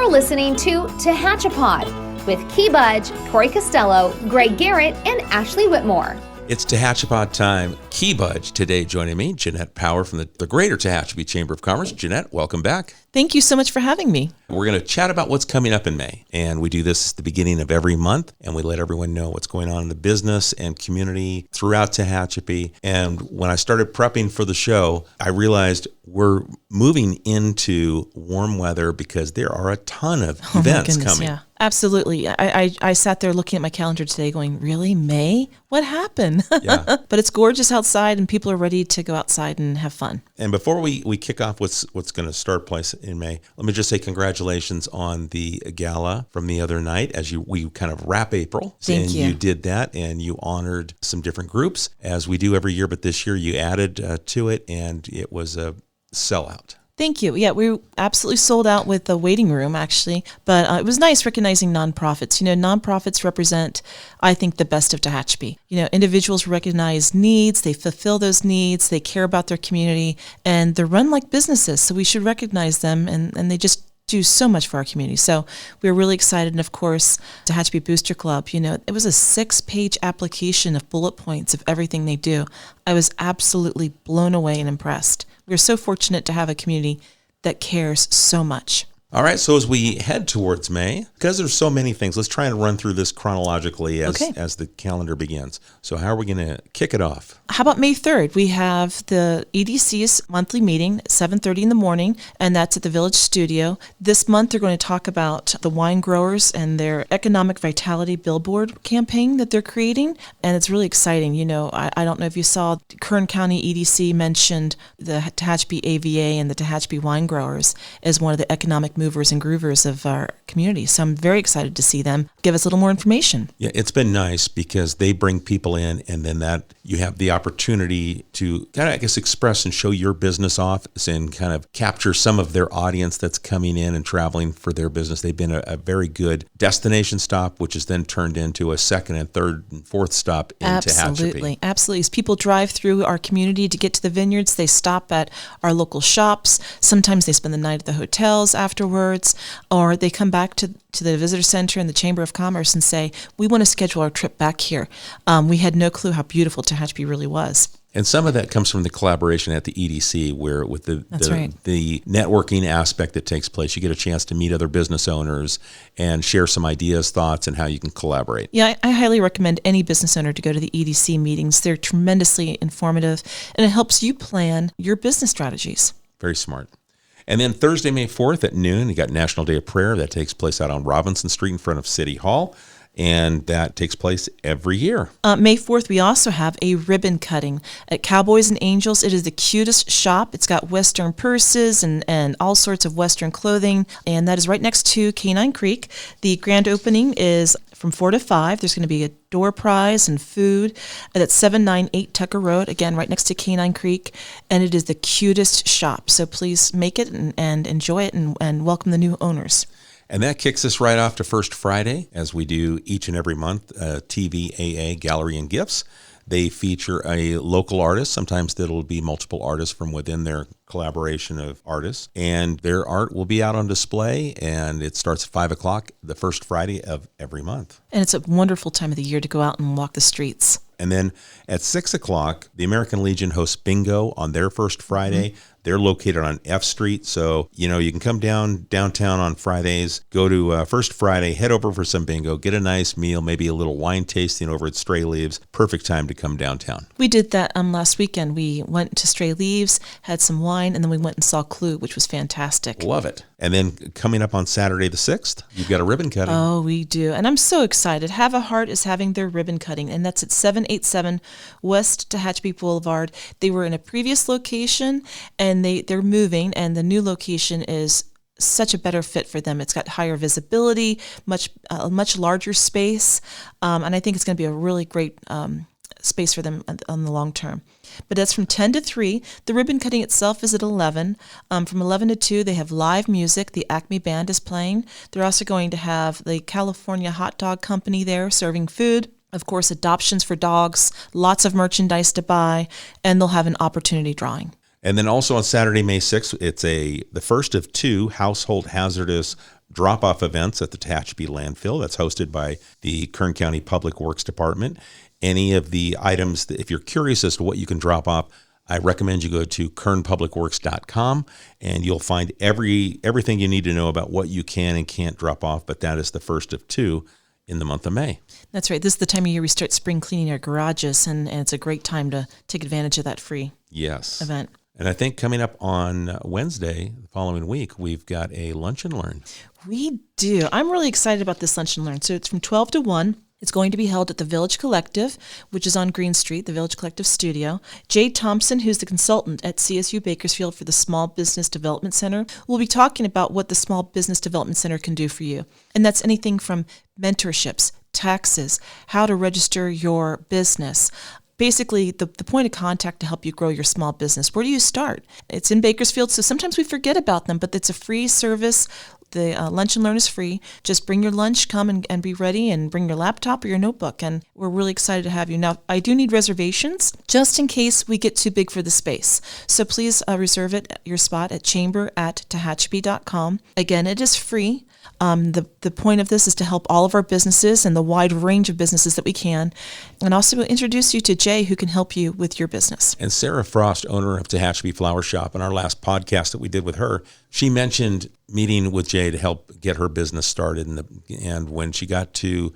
You're listening to Tehachapi with Key Budge, Corey Costello, Greg Garrett, and Ashley Whitmore. It's Tehachapi time. Key Budge today joining me, Jeanette Power from the Greater Tehachapi Chamber of Commerce. Jeanette, welcome back. Thank you so much for having me. We're going to chat about what's coming up in May, and we do this at the beginning of every month, and we let everyone know what's going on in the business and community throughout Tehachapi. And when I started prepping for the show, I realized we're moving into warm weather because there are a ton of events coming. Yeah, absolutely. I sat there looking at my calendar today going, really, May? What happened? Yeah. But it's gorgeous outside, and people are ready to go outside and have fun. And before we kick off what's going to start place in May, let me just say congratulations on the gala from the other night as we kind of wrap April. Thank you. You did that, and you honored some different groups as we do every year, but this year you added to it, and it was a sellout. Thank you. Yeah, we absolutely sold out with the waiting room, actually. But it was nice recognizing nonprofits. You know, nonprofits represent, I think, the best of Tehachapi. You know, individuals recognize needs, they fulfill those needs, they care about their community, and they're run like businesses. So we should recognize them, and they just do so much for our community. So we were really excited. And of course, Tehachapi Booster Club, you know, it was a 6-page application of bullet points of everything they do. I was absolutely blown away and impressed. We're so fortunate to have a community that cares so much. All right, so as we head towards May, because there's so many things, let's try and run through this chronologically as the calendar begins. So how are we going to kick it off? How about May 3rd? We have the EDC's monthly meeting at 7:30 in the morning, and that's at the Village Studio. This month, they're going to talk about the wine growers and their economic vitality billboard campaign that they're creating, and it's really exciting. You know, I don't know if you saw, Kern County EDC mentioned the Tehachapi AVA and the Tehachapi wine growers as one of the economic movers and groovers of our community. So I'm very excited to see them give us a little more information. Yeah, it's been nice because they bring people in, and then that you have the opportunity to kind of, I guess, express and show your business off and kind of capture some of their audience that's coming in and traveling for their business. They've been a very good destination stop, which is then turned into a second and third and fourth stop in Tehachapi. Absolutely. As people drive through our community to get to the vineyards, they stop at our local shops. Sometimes they spend the night at the hotels afterwards, or they come back to the visitor center and the Chamber of Commerce and say, we want to schedule our trip back here. We had no clue how beautiful Tehachapi really was. And some of that comes from the collaboration at the EDC, where with the networking aspect that takes place, you get a chance to meet other business owners and share some ideas, thoughts, and how you can collaborate. Yeah, I highly recommend any business owner to go to the EDC meetings. They're tremendously informative, and it helps you plan your business strategies. Very smart. And then Thursday, May 4th at noon, you got National Day of Prayer. That takes place out on Robinson Street in front of City Hall. And that takes place every year. May 4th, we also have a ribbon cutting at Cowboys and Angels. It is the cutest shop. It's got Western purses and all sorts of Western clothing. And that is right next to Canine Creek. The grand opening is from 4 to 5. There's going to be a door prize and food. That's 798 Tucker Road, again, right next to Canine Creek. And it is the cutest shop. So please make it and enjoy it and welcome the new owners. And that kicks us right off to First Friday, as we do each and every month, TVAA Gallery and Gifts. They feature a local artist. Sometimes it'll be multiple artists from within their collaboration of artists. And their art will be out on display, and it starts at 5 o'clock the first Friday of every month. And it's a wonderful time of the year to go out and walk the streets. And then at 6 o'clock, the American Legion hosts bingo on their first Friday. Mm-hmm. They're located on F Street, so you can come downtown on Fridays, go to First Friday, head over for some bingo, get a nice meal, maybe a little wine tasting over at Stray Leaves. Perfect time to come downtown. We did that last weekend. We went to Stray Leaves, had some wine, and then we went and saw Clue, which was fantastic. Love it. And then coming up on Saturday the 6th, you've got a ribbon cutting. Oh, we do. And I'm so excited. Have a Heart is having their ribbon cutting, and that's at 787 West Tehachapi Boulevard. They were in a previous location, and they're moving, and the new location is such a better fit for them. It's got higher visibility, much larger space, and I think it's going to be a really great space for them on the long term. But that's from 10 to 3. The ribbon cutting itself is at 11. From 11 to 2, they have live music. The Acme Band is playing. They're also going to have the California Hot Dog Company there serving food. Of course, adoptions for dogs, lots of merchandise to buy, and they'll have an opportunity drawing. And then also on Saturday, May 6th, it's the first of 2 household hazardous drop-off events at the Tehachapi landfill. That's hosted by the Kern County Public Works Department. Any of the items, if you're curious as to what you can drop off, I recommend you go to kernpublicworks.com, and you'll find everything you need to know about what you can and can't drop off, but that is the first of 2 in the month of May. That's right. This is the time of year we start spring cleaning our garages, and it's a great time to take advantage of that free event. And I think coming up on Wednesday, the following week, we've got a Lunch and Learn. We do. I'm really excited about this Lunch and Learn. So it's from 12 to 1. It's going to be held at the Village Collective, which is on Green Street, the Village Collective Studio. Jay Thompson, who's the consultant at CSU Bakersfield for the Small Business Development Center, will be talking about what the Small Business Development Center can do for you. And that's anything from mentorships, taxes, how to register your business. Basically, the point of contact to help you grow your small business. Where do you start? It's in Bakersfield, so sometimes we forget about them, but it's a free service. The Lunch and Learn is free. Just bring your lunch, come and be ready, and bring your laptop or your notebook. And we're really excited to have you. Now, I do need reservations just in case we get too big for the space. So please reserve your spot at chamber@tehachapi.com. Again, it is free. The point of this is to help all of our businesses and the wide range of businesses that we can, and also introduce you to Jay, who can help you with your business. And Sarah Frost, owner of Tehachapi Flower Shop, in our last podcast that we did with her, she mentioned meeting with Jay to help get her business started. And when she got to,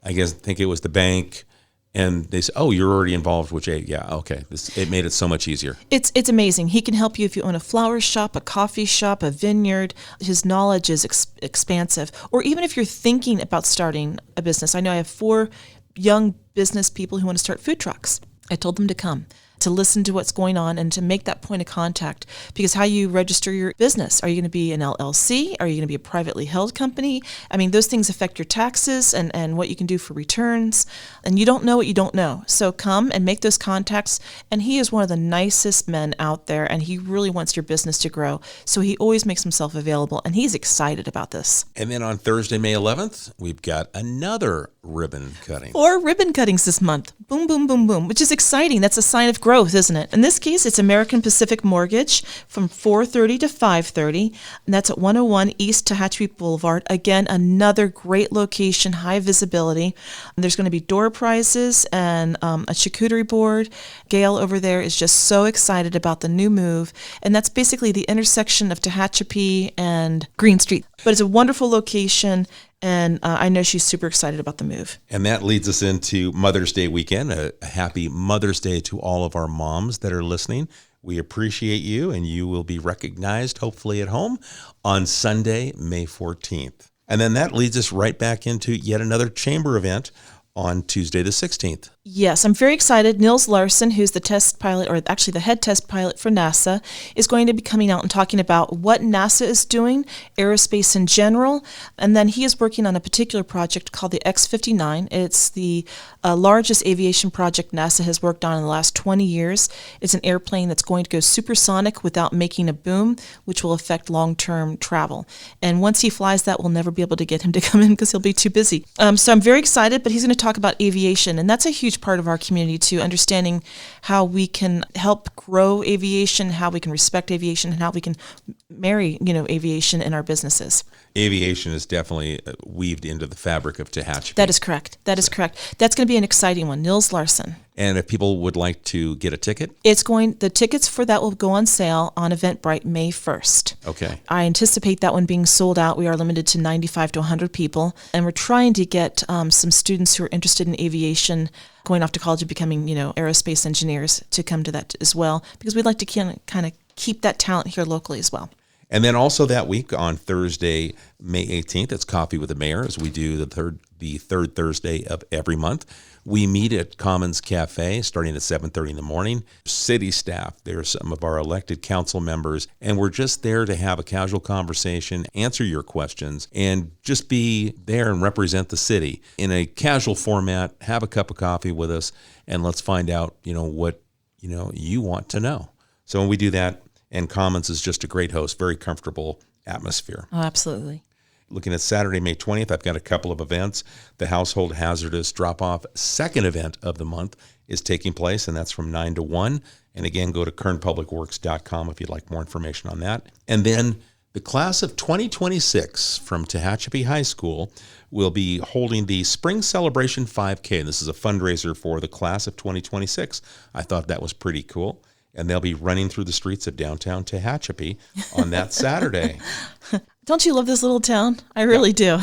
I think it was the bank, and they said, "Oh, you're already involved with Jay." Yeah, okay. It made it so much easier. It's amazing. He can help you if you own a flower shop, a coffee shop, a vineyard. His knowledge is expansive. Or even if you're thinking about starting a business. I know I have 4 young business people who want to start food trucks. I told them to come, to listen to what's going on and to make that point of contact, because how you register your business. Are you going to be an LLC? Are you going to be a privately held company? I mean, those things affect your taxes and what you can do for returns, and you don't know what you don't know. So come and make those contacts, and he is one of the nicest men out there, and he really wants your business to grow. So he always makes himself available, and he's excited about this. And then on Thursday, May 11th, we've got another ribbon cutting. 4 ribbon cuttings this month. Boom, boom, boom, boom, which is exciting. That's a sign of growth, isn't it? In this case, it's American Pacific Mortgage from 4:30 to 5:30, and that's at 101 East Tehachapi Boulevard. Again, another great location, high visibility. There's going to be door prizes and a charcuterie board. Gail over there is just so excited about the new move, and that's basically the intersection of Tehachapi and Green Street. But it's a wonderful location, and I know she's super excited about the move. And that leads us into Mother's Day weekend. A happy Mother's Day to all of our moms that are listening. We appreciate you, and you will be recognized, hopefully at home, on Sunday, May 14th. And then that leads us right back into yet another chamber event on Tuesday the 16th. Yes, I'm very excited. Nils Larson, who's the test pilot, or actually the head test pilot for NASA, is going to be coming out and talking about what NASA is doing, aerospace in general, and then he is working on a particular project called the X-59. It's the largest aviation project NASA has worked on in the last 20 years. It's an airplane that's going to go supersonic without making a boom, which will affect long-term travel. And once he flies that, we'll never be able to get him to come in because he'll be too busy. So I'm very excited, but he's going to talk about aviation, and that's a huge part of our community too, understanding how we can help grow aviation, how we can respect aviation, and how we can marry, aviation in our businesses. Aviation is definitely weaved into the fabric of Tehachapi. That is correct. That's going to be an exciting one. Nils Larson. And if people would like to get a ticket? The tickets for that will go on sale on Eventbrite May 1st. Okay. I anticipate that one being sold out. We are limited to 95 to 100 people, and we're trying to get some students who are interested in aviation, going off to college and becoming, aerospace engineers, to come to that as well, because we'd like to kind of keep that talent here locally as well. And then also that week on Thursday, May 18th, it's Coffee with the Mayor, as we do the third Thursday of every month. We meet at Commons Cafe starting at 7:30 in the morning. City staff, there's some of our elected council members, and we're just there to have a casual conversation, answer your questions, and just be there and represent the city in a casual format. Have a cup of coffee with us, and let's find out, what you want to know. So when we do that, and Commons is just a great host, very comfortable atmosphere. Oh, absolutely. Looking at Saturday, May 20th, I've got a couple of events. The Household Hazardous Drop-Off second event of the month is taking place, and that's from 9 to 1. And again, go to kernpublicworks.com if you'd like more information on that. And then The class of 2026 from Tehachapi High School will be holding the Spring Celebration 5K. This is a fundraiser for the class of 2026. I thought that was pretty cool. And they'll be running through the streets of downtown Tehachapi on that Saturday. Don't you love this little town? I really do.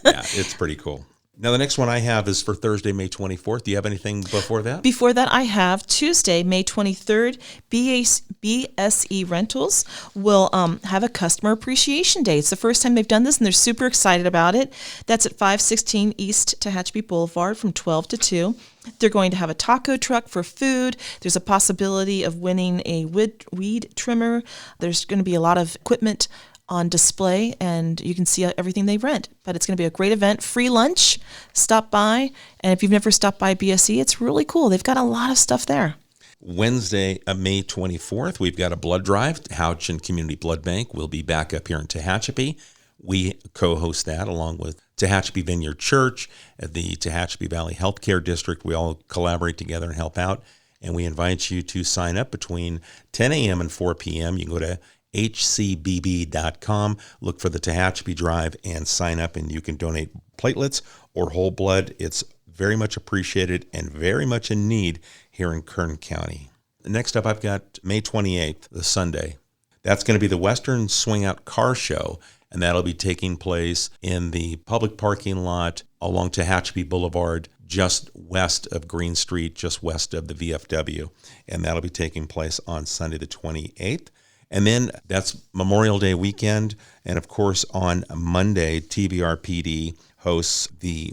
Yeah, it's pretty cool. Now, the next one I have is for Thursday, May 24th. Do you have anything before that? Before that, I have Tuesday, May 23rd, BSE Rentals will have a Customer Appreciation Day. It's the first time they've done this, and they're super excited about it. That's at 516 East Tehachapi Boulevard from 12 to 2. They're going to have a taco truck for food. There's a possibility of winning a weed trimmer. There's going to be a lot of equipment on display, and you can see everything they rent. But it's going to be a great event. Free lunch. Stop by. And if you've never stopped by BSE, it's really cool. They've got a lot of stuff there. Wednesday, May 24th, we've got a blood drive. Houchin Community Blood Bank will be back up here in Tehachapi. We co-host that along with Tehachapi Vineyard Church at the Tehachapi Valley Healthcare District. We all collaborate together and help out. And we invite you to sign up between 10 a.m. and 4 p.m. You can go to hcbb.com, look for the Tehachapi Drive, and sign up, and you can donate platelets or whole blood. It's very much appreciated and very much in need here in Kern County. Next up, I've got May 28th, the Sunday. That's going to be the Western Swing Out Car Show, and that'll be taking place in the public parking lot along Tehachapi Boulevard, just west of Green Street, just west of the VFW, and that'll be taking place on Sunday the 28th. And then that's Memorial Day weekend. And of course, on Monday, TVRPD hosts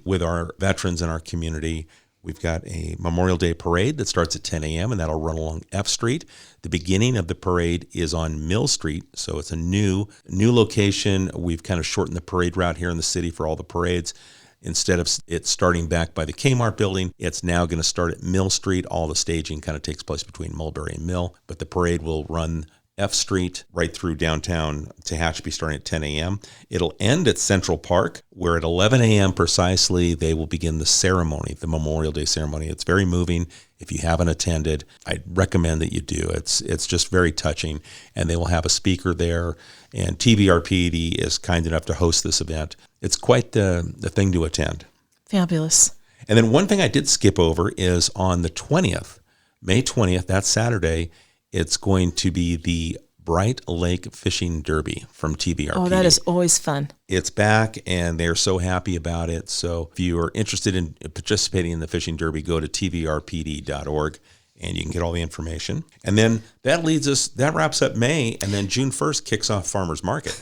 with our veterans in our community. We've got a Memorial Day parade that starts at 10 a.m. and that'll run along F Street. The beginning of the parade is on Mill Street. So it's a new location. We've kind of shortened the parade route here in the city for all the parades. Instead of it starting back by the Kmart building, it's now going to start at Mill Street. All the staging kind of takes place between Mulberry and Mill, but the parade will run F Street right through downtown Tehachapi starting at 10 a.m. It'll end at Central Park, where at 11 a.m. precisely, they will begin the ceremony, the Memorial Day ceremony. It's very moving. If you haven't attended, I recommend that you do. It's just very touching, and they will have a speaker there, and TVRPD is kind enough to host this event. It's quite the thing to attend. Fabulous. And then one thing I did skip over is on the 20th, May 20th, that Saturday, it's going to be the Bright Lake Fishing Derby from TVRPD. Oh, that is always fun. It's back, and they're so happy about it. So if you are interested in participating in the Fishing Derby, go to tvrpd.org, and you can get all the information. And then that wraps up May, and then June 1st kicks off Farmers Market.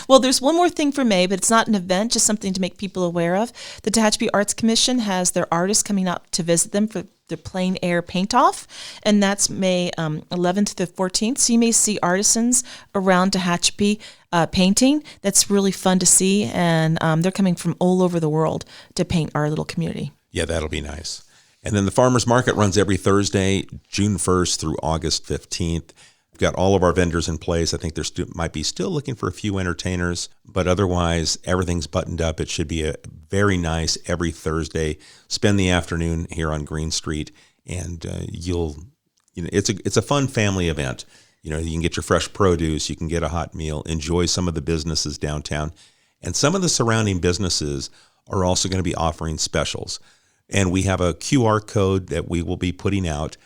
Well, there's one more thing for May, but it's not an event, just something to make people aware of. The Tehachapi Arts Commission has their artists coming out to visit them for the plein air paint off, and that's May 11th to the 14th. So you may see artisans around Tehachapi painting. That's really fun to see, and they're coming from all over the world to paint our little community. Yeah, that'll be nice. And then the Farmers Market runs every Thursday, June 1st through August 15th. We've got all of our vendors in place. I think might be still looking for a few entertainers, but otherwise everything's buttoned up. It should be a very nice every Thursday. Spend the afternoon here on Green Street, and it's a fun family event. You can get your fresh produce, you can get a hot meal, enjoy some of the businesses downtown, and some of the surrounding businesses are also going to be offering specials. And we have a QR code that we will be putting out.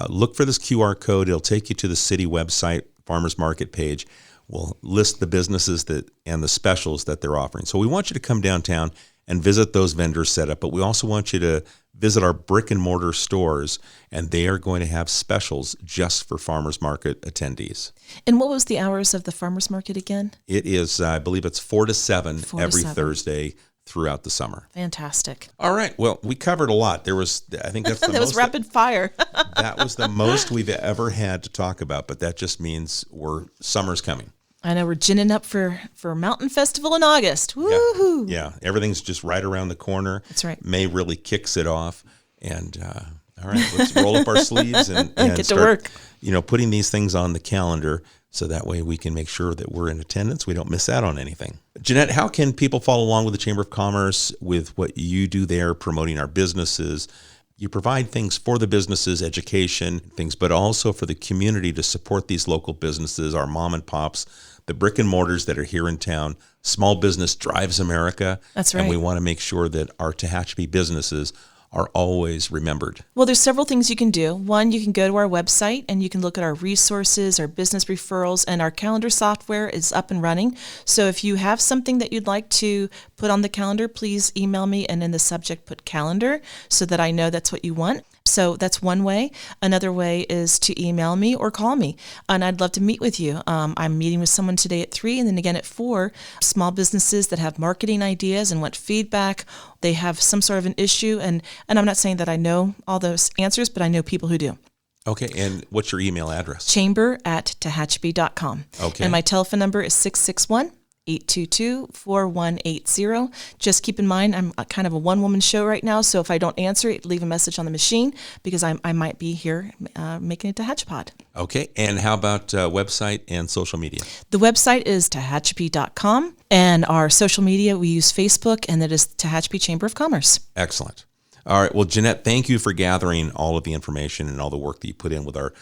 Look for this QR code. It'll take you to the city website, Farmers Market page. We'll list the businesses and the specials that they're offering. So we want you to come downtown and visit those vendors set up, but we also want you to visit our brick and mortar stores, and they are going to have specials just for Farmers Market attendees. And what was the hours of the Farmers Market again? It is, I believe it's 4 to 7 every Thursday throughout the summer. Fantastic. All right. Well, we covered a lot. I think that's the that was rapid fire. That was the most we've ever had to talk about, but that just means summer's coming. I know we're ginning up for Mountain Festival in August. Woohoo! Yeah, everything's just right around the corner. That's right. May really kicks it off. And all right, let's roll up our sleeves and get start, to work. Putting these things on the calendar so that way we can make sure that we're in attendance. We don't miss out on anything. Jeanette, how can people follow along with the Chamber of Commerce with what you do there, promoting our businesses? You provide things for the businesses, education, things, but also for the community to support these local businesses, our mom and pops, the brick and mortars that are here in town. Small business drives America. That's right. And we want to make sure that our Tehachapi businesses are always remembered. Well, there's several things you can do. One, you can go to our website and you can look at our resources, our business referrals, and our calendar software is up and running. So if you have something that you'd like to put on the calendar, please email me and in the subject put calendar so that I know that's what you want. So that's one way. Another way is to email me or call me, and I'd love to meet with you. I'm meeting with someone today at 3 and then again at 4. Small businesses that have marketing ideas and want feedback. They have some sort of an issue, and I'm not saying that I know all those answers, but I know people who do. Okay, and what's your email address? chamber@tehachapi.com. Okay. And my telephone number is 661-822-4180. Just keep in mind, I'm kind of a one-woman show right now, so if I don't answer it, leave a message on the machine because I might be here making a Tehachapi. Okay, and how about website and social media? The website is tehachapi.com, and our social media, we use Facebook, and that is Tehachapi Chamber of Commerce. Excellent. All right. Well, Jeanette, thank you for gathering all of the information and all the work that you put in with our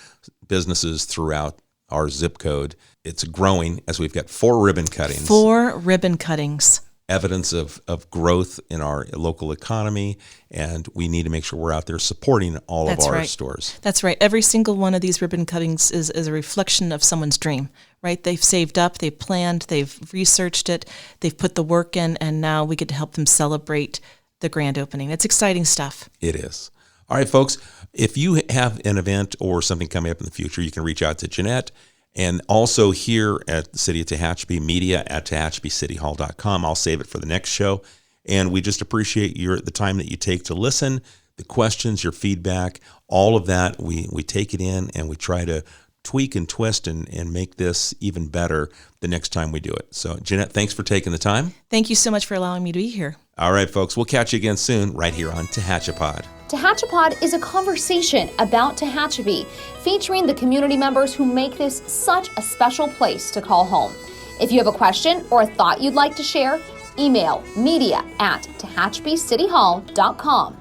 businesses throughout our zip code. It's growing as we've got 4 ribbon cuttings. 4 ribbon cuttings. Evidence of growth in our local economy, and we need to make sure we're out there supporting all That's of our right. stores. That's right. Every single one of these ribbon cuttings is a reflection of someone's dream, right? They've saved up, they've planned, they've researched it, they've put the work in, and now we get to help them celebrate the grand opening. It's exciting stuff. It is. All right, folks, if you have an event or something coming up in the future, you can reach out to Jeanette. And also here at the City of Tehachapi, media@tehachapicityhall.com. I'll save it for the next show. And we just appreciate the time that you take to listen, the questions, your feedback, all of that. We take it in and we try to tweak and twist and make this even better the next time we do it. So, Jeanette, thanks for taking the time. Thank you so much for allowing me to be here. All right, folks, we'll catch you again soon right here on Tehachapod. Tehachapod is a conversation about Tehachapi, featuring the community members who make this such a special place to call home. If you have a question or a thought you'd like to share, email media@tehachapicityhall.com.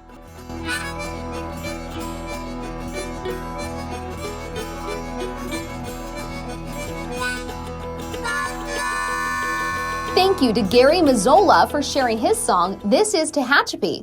Thank you to Gary Mazzola for sharing his song, This is Tehachapi.